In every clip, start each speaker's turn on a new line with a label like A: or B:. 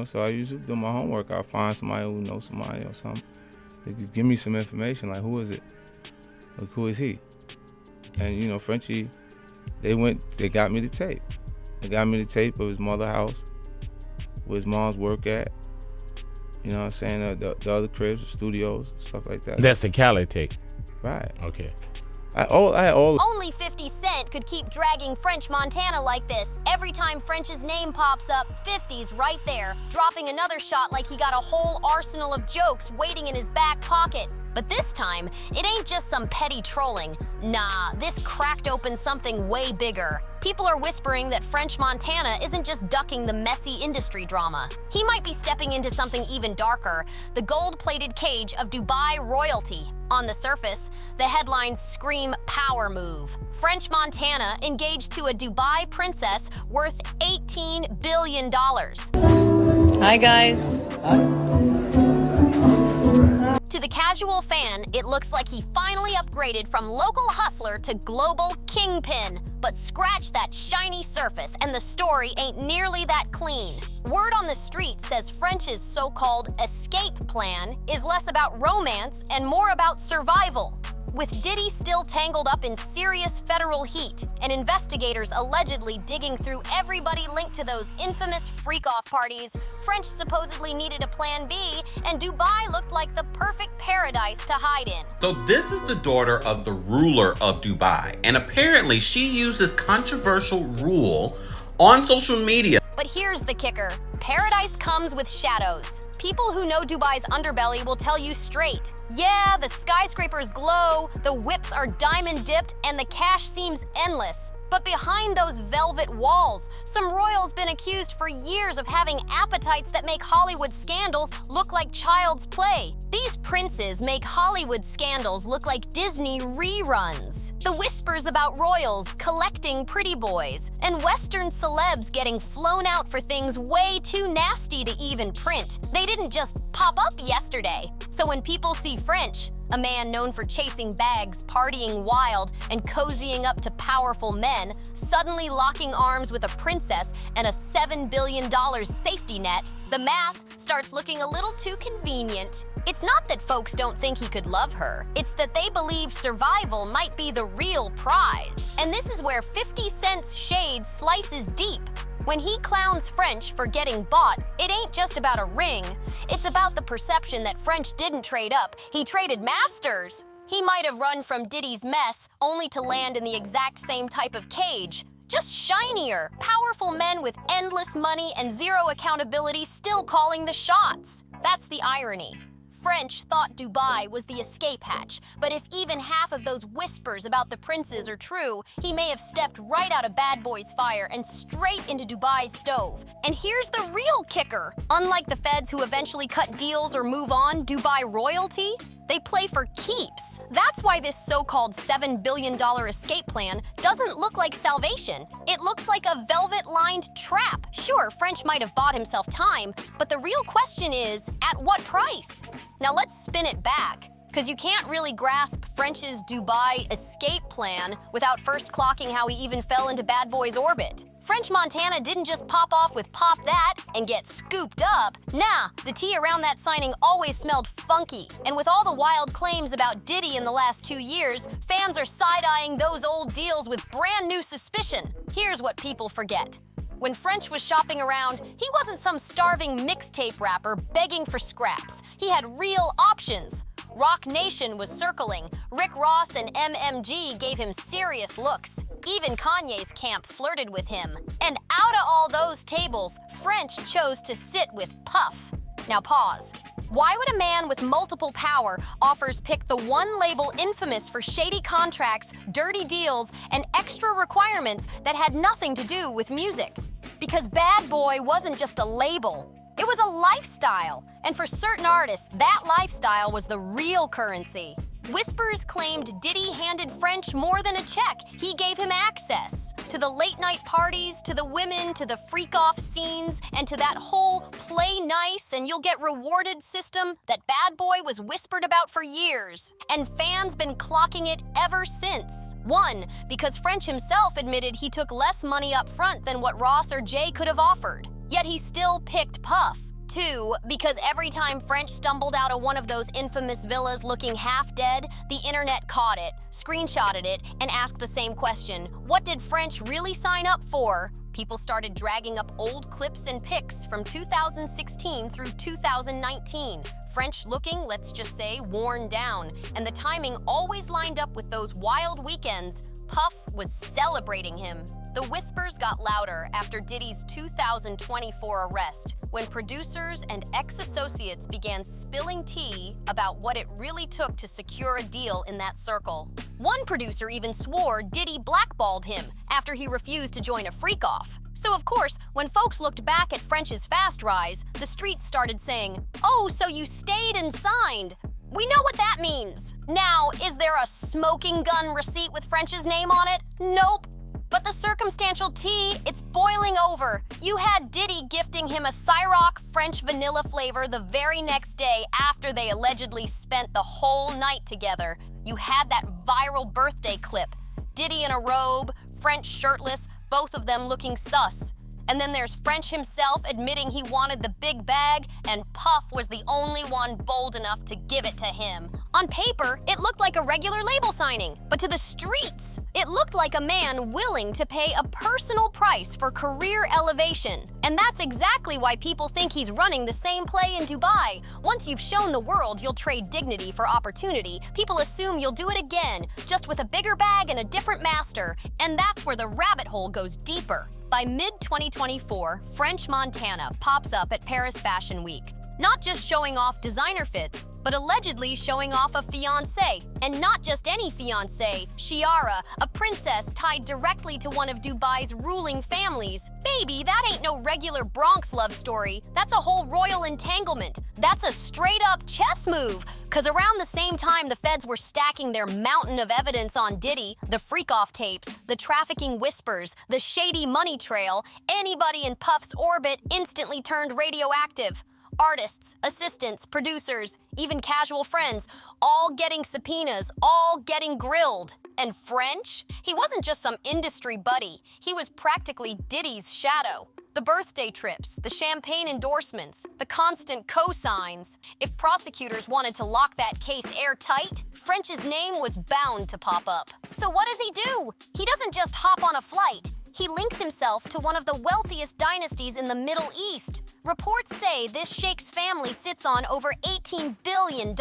A: So I usually do my homework. I'll find somebody who knows somebody or something. They could give me some information, like, who is it? Like, who is he? And, Frenchie, they got me the tape. They got me the tape of his mother's house, where his mom's work at. You know what I'm saying? The other cribs, the studios, stuff like that.
B: That's the Cali tape.
A: Right.
B: Okay.
C: Only 50 Cent could keep dragging French Montana like this. Every time French's name pops up, 50's right there, dropping another shot like he got a whole arsenal of jokes waiting in his back pocket. But this time, it ain't just some petty trolling. Nah, this cracked open something way bigger. People are whispering that French Montana isn't just ducking the messy industry drama. He might be stepping into something even darker, the gold-plated cage of Dubai royalty. On the surface, the headlines scream power move. French Montana engaged to a Dubai princess worth $18 billion.
D: Hi, guys.
C: To the casual fan, it looks like he finally upgraded from local hustler to global kingpin. But scratch that shiny surface and the story ain't nearly that clean. Word on the street says French's so-called escape plan is less about romance and more about survival. With Diddy still tangled up in serious federal heat and investigators allegedly digging through everybody linked to those infamous freak-off parties, French supposedly needed a plan B, and Dubai looked like the perfect paradise to hide in.
E: So this is the daughter of the ruler of Dubai, and apparently she uses controversial rule on social media.
C: But here's the kicker. Paradise comes with shadows. People who know Dubai's underbelly will tell you straight. Yeah, the skyscrapers glow, the whips are diamond dipped, and the cash seems endless. But behind those velvet walls, some royals been accused for years of having appetites that make Hollywood scandals look like child's play. These princes make Hollywood scandals look like Disney reruns. The whispers about royals collecting pretty boys, and Western celebs getting flown out for things way too nasty to even print. They didn't just pop up yesterday. So when people see French, a man known for chasing bags, partying wild, and cozying up to powerful men, suddenly locking arms with a princess and a $7 billion safety net, the math starts looking a little too convenient. It's not that folks don't think he could love her. It's that they believe survival might be the real prize. And this is where 50 Cent's shade slices deep. When he clowns French for getting bought, it ain't just about a ring. It's about the perception that French didn't trade up, he traded masters. He might have run from Diddy's mess only to land in the exact same type of cage. Just shinier, powerful men with endless money and zero accountability still calling the shots. That's the irony. French thought Dubai was the escape hatch, but if even half of those whispers about the princes are true, he may have stepped right out of Bad Boy's fire and straight into Dubai's stove. And here's the real kicker. Unlike the feds who eventually cut deals or move on, Dubai royalty, they play for keeps. That's why this so-called $7 billion escape plan doesn't look like salvation. It looks like a velvet-lined trap. Sure, French might have bought himself time, but the real question is, at what price? Now let's spin it back, because you can't really grasp French's Dubai escape plan without first clocking how he even fell into Bad Boy's orbit. French Montana didn't just pop off with Pop That and get scooped up. Nah, the tea around that signing always smelled funky. And with all the wild claims about Diddy in the last 2 years, fans are side-eyeing those old deals with brand new suspicion. Here's what people forget. When French was shopping around, he wasn't some starving mixtape rapper begging for scraps. He had real options. Rock Nation was circling. Rick Ross and MMG gave him serious looks. Even Kanye's camp flirted with him. And out of all those tables, French chose to sit with Puff. Now pause. Why would a man with multiple power offers pick the one label infamous for shady contracts, dirty deals, and extra requirements that had nothing to do with music? Because Bad Boy wasn't just a label. It was a lifestyle, and for certain artists, that lifestyle was the real currency. Whispers claimed Diddy handed French more than a check. He gave him access to the late-night parties, to the women, to the freak-off scenes, and to that whole play nice and you'll get rewarded system that Bad Boy was whispered about for years. And fans been clocking it ever since. One, because French himself admitted he took less money up front than what Ross or Jay could have offered. Yet he still picked Puff. 2, because every time French stumbled out of one of those infamous villas looking half dead, the internet caught it, screenshotted it, and asked the same question. What did French really sign up for? People started dragging up old clips and pics from 2016 through 2019. French looking, let's just say, worn down, and the timing always lined up with those wild weekends. Puff was celebrating him. The whispers got louder after Diddy's 2024 arrest, when producers and ex-associates began spilling tea about what it really took to secure a deal in that circle. One producer even swore Diddy blackballed him after he refused to join a freak-off. So of course, when folks looked back at French's fast rise, the streets started saying, "Oh, so you stayed and signed." We know what that means. Now, is there a smoking gun receipt with French's name on it? Nope. But the circumstantial tea, it's boiling over. You had Diddy gifting him a Ciroc French vanilla flavor the very next day after they allegedly spent the whole night together. You had that viral birthday clip. Diddy in a robe, French shirtless, both of them looking sus. And then there's French himself admitting he wanted the big bag, and Puff was the only one bold enough to give it to him. On paper, it looked like a regular label signing, but to the streets, it looked like a man willing to pay a personal price for career elevation. And that's exactly why people think he's running the same play in Dubai. Once you've shown the world you'll trade dignity for opportunity, people assume you'll do it again, just with a bigger bag and a different master. And that's where the rabbit hole goes deeper. By mid-2024, French Montana pops up at Paris Fashion Week, not just showing off designer fits, but allegedly showing off a fiancé. And not just any fiancé, Chiara, a princess tied directly to one of Dubai's ruling families. Baby, that ain't no regular Bronx love story. That's a whole royal entanglement. That's a straight-up chess move. Cause around the same time the feds were stacking their mountain of evidence on Diddy, the freak-off tapes, the trafficking whispers, the shady money trail, anybody in Puff's orbit instantly turned radioactive. Artists, assistants, producers, even casual friends, all getting subpoenas, all getting grilled. And French? He wasn't just some industry buddy. He was practically Diddy's shadow. The birthday trips, the champagne endorsements, the constant cosigns. If prosecutors wanted to lock that case airtight, French's name was bound to pop up. So what does he do? He doesn't just hop on a flight. He links himself to one of the wealthiest dynasties in the Middle East. Reports say this sheikh's family sits on over $18 billion.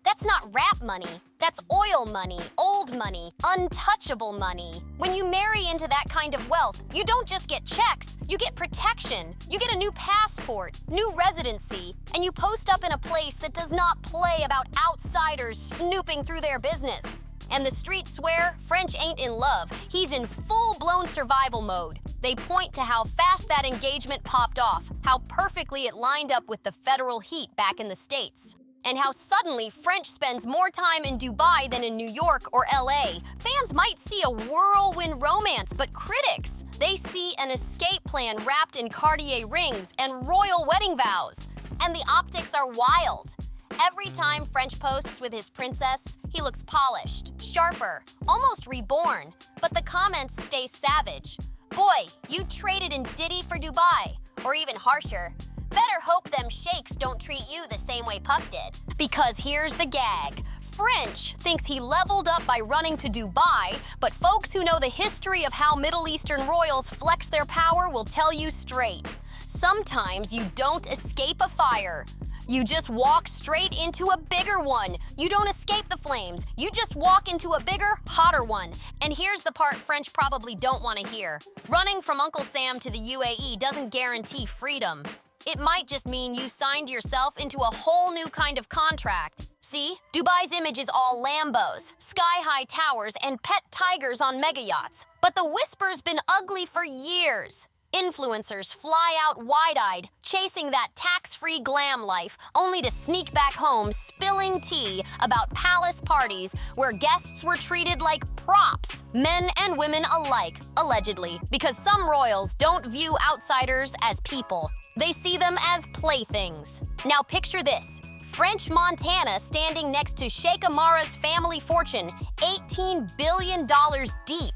C: That's not rap money. That's oil money, old money, untouchable money. When you marry into that kind of wealth, you don't just get checks, you get protection. You get a new passport, new residency, and you post up in a place that does not play about outsiders snooping through their business. And the streets swear French ain't in love. He's in full-blown survival mode. They point to how fast that engagement popped off, how perfectly it lined up with the federal heat back in the States, and how suddenly French spends more time in Dubai than in New York or LA. Fans might see a whirlwind romance, but critics, they see an escape plan wrapped in Cartier rings and royal wedding vows. And the optics are wild. Every time French posts with his princess, he looks polished, sharper, almost reborn. But the comments stay savage. Boy, you traded in Diddy for Dubai. Or even harsher, better hope them sheiks don't treat you the same way Puff did. Because here's the gag. French thinks he leveled up by running to Dubai, but folks who know the history of how Middle Eastern royals flex their power will tell you straight. Sometimes you don't escape a fire. You just walk straight into a bigger one. You don't escape the flames. You just walk into a bigger, hotter one. And here's the part French probably don't want to hear. Running from Uncle Sam to the UAE doesn't guarantee freedom. It might just mean you signed yourself into a whole new kind of contract. See, Dubai's image is all Lambos, sky-high towers, and pet tigers on mega yachts. But the whisper's been ugly for years. Influencers fly out wide-eyed, chasing that tax-free glam life, only to sneak back home spilling tea about palace parties where guests were treated like props, men and women alike, allegedly, because some royals don't view outsiders as people. They see them as playthings. Now picture this. French Montana standing next to Sheikh Amara's family fortune, $18 billion deep.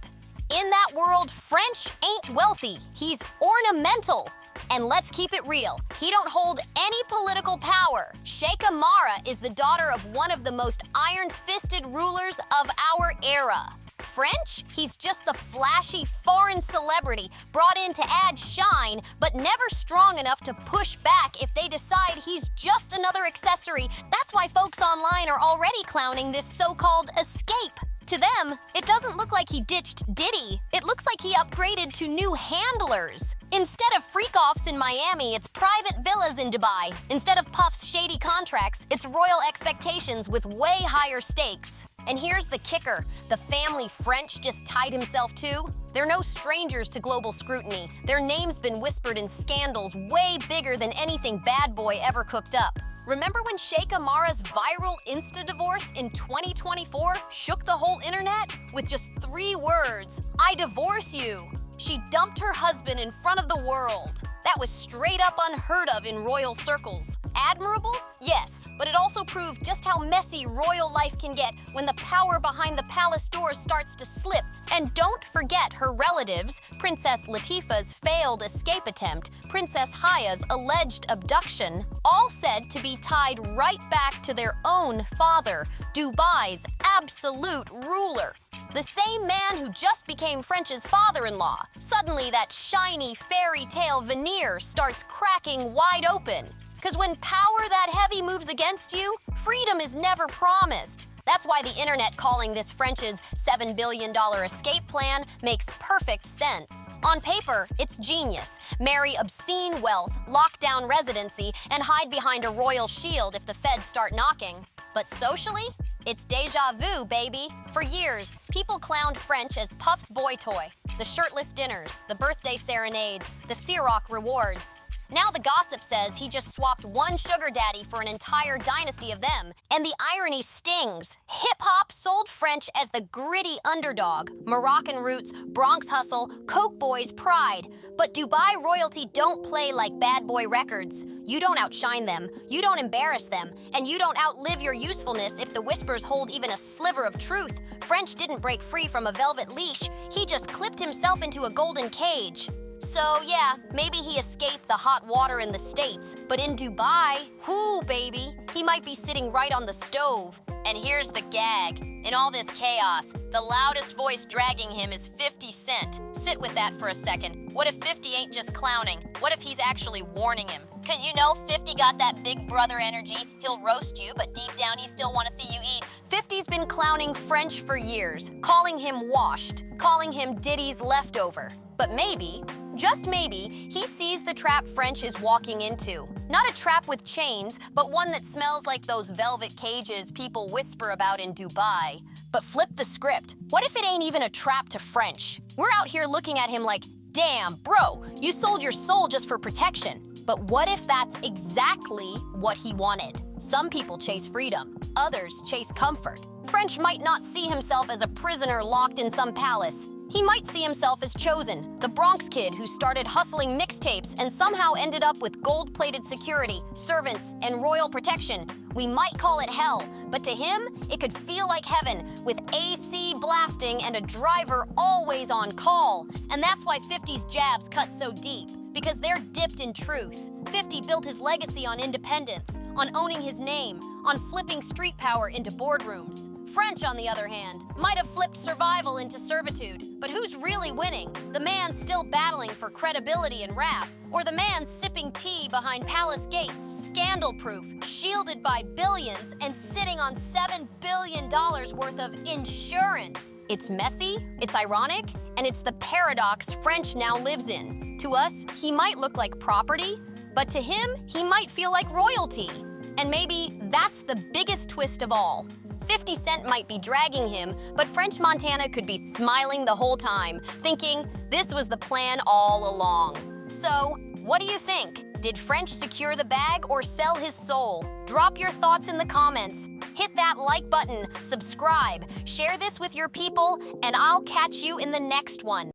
C: In that world, French ain't wealthy. He's ornamental. And let's keep it real, he don't hold any political power. Sheikh Amara is the daughter of one of the most iron-fisted rulers of our era. French? He's just the flashy foreign celebrity brought in to add shine, but never strong enough to push back if they decide he's just another accessory. That's why folks online are already clowning this so-called escape. To them, it doesn't look like he ditched Diddy. It looks like he upgraded to new handlers. Instead of freak-offs in Miami, it's private villas in Dubai. Instead of Puff's shady contracts, it's royal expectations with way higher stakes. And here's the kicker. The family French just tied himself to. They're no strangers to global scrutiny. Their name's been whispered in scandals way bigger than anything Bad Boy ever cooked up. Remember when Sheikh Amara's viral Insta-divorce in 2024 shook the whole internet? With just 3 words, "I divorce you." She dumped her husband in front of the world. That was straight up unheard of in royal circles. Admirable? Yes, but it also proved just how messy royal life can get when the power behind the palace doors starts to slip. And don't forget her relatives, Princess Latifah's failed escape attempt, Princess Haya's alleged abduction, all said to be tied right back to their own father, Dubai's absolute ruler. The same man who just became French's father-in-law. Suddenly that shiny fairy tale veneer starts cracking wide open. Because when power that heavy moves against you, freedom is never promised. That's why the internet calling this French's $7 billion escape plan makes perfect sense. On paper, it's genius. Marry obscene wealth, lock down residency, and hide behind a royal shield if the feds start knocking. But socially? It's deja vu, baby. For years, people clowned French as Puff's boy toy. The shirtless dinners, the birthday serenades, the Ciroc rewards. Now the gossip says he just swapped one sugar daddy for an entire dynasty of them. And the irony stings. Hip-hop sold French as the gritty underdog. Moroccan roots, Bronx hustle, Coke boys pride. But Dubai royalty don't play like Bad Boy Records. You don't outshine them, you don't embarrass them, and you don't outlive your usefulness if the whispers hold even a sliver of truth. French didn't break free from a velvet leash, he just clipped himself into a golden cage. So yeah, maybe he escaped the hot water in the States, but in Dubai, whoo baby, he might be sitting right on the stove. And here's the gag. In all this chaos, the loudest voice dragging him is 50 Cent. Sit with that for a second. What if 50 ain't just clowning? What if he's actually warning him? Cause you know 50 got that big brother energy. He'll roast you, but deep down he still wanna see you eat. 50's been clowning French for years, calling him washed, calling him Diddy's leftover. But maybe, just maybe, he sees the trap French is walking into. Not a trap with chains, but one that smells like those velvet cages people whisper about in Dubai. But flip the script. What if it ain't even a trap to French? We're out here looking at him like, damn, bro, you sold your soul just for protection. But what if that's exactly what he wanted? Some people chase freedom, others chase comfort. French might not see himself as a prisoner locked in some palace. He might see himself as chosen, the Bronx kid who started hustling mixtapes and somehow ended up with gold-plated security, servants, and royal protection. We might call it hell, but to him, it could feel like heaven, with AC blasting and a driver always on call. And that's why 50's jabs cut so deep, because they're dipped in truth. 50 built his legacy on independence, on owning his name, on flipping street power into boardrooms. French, on the other hand, might have flipped survival into servitude. But who's really winning? The man still battling for credibility in rap, or the man sipping tea behind palace gates, scandal-proof, shielded by billions, and sitting on $7 billion worth of insurance? It's messy, it's ironic, and it's the paradox French now lives in. To us, he might look like property, but to him, he might feel like royalty. And maybe that's the biggest twist of all. 50 Cent might be dragging him, but French Montana could be smiling the whole time, thinking this was the plan all along. So, what do you think? Did French secure the bag or sell his soul? Drop your thoughts in the comments. Hit that like button, subscribe, share this with your people, and I'll catch you in the next one.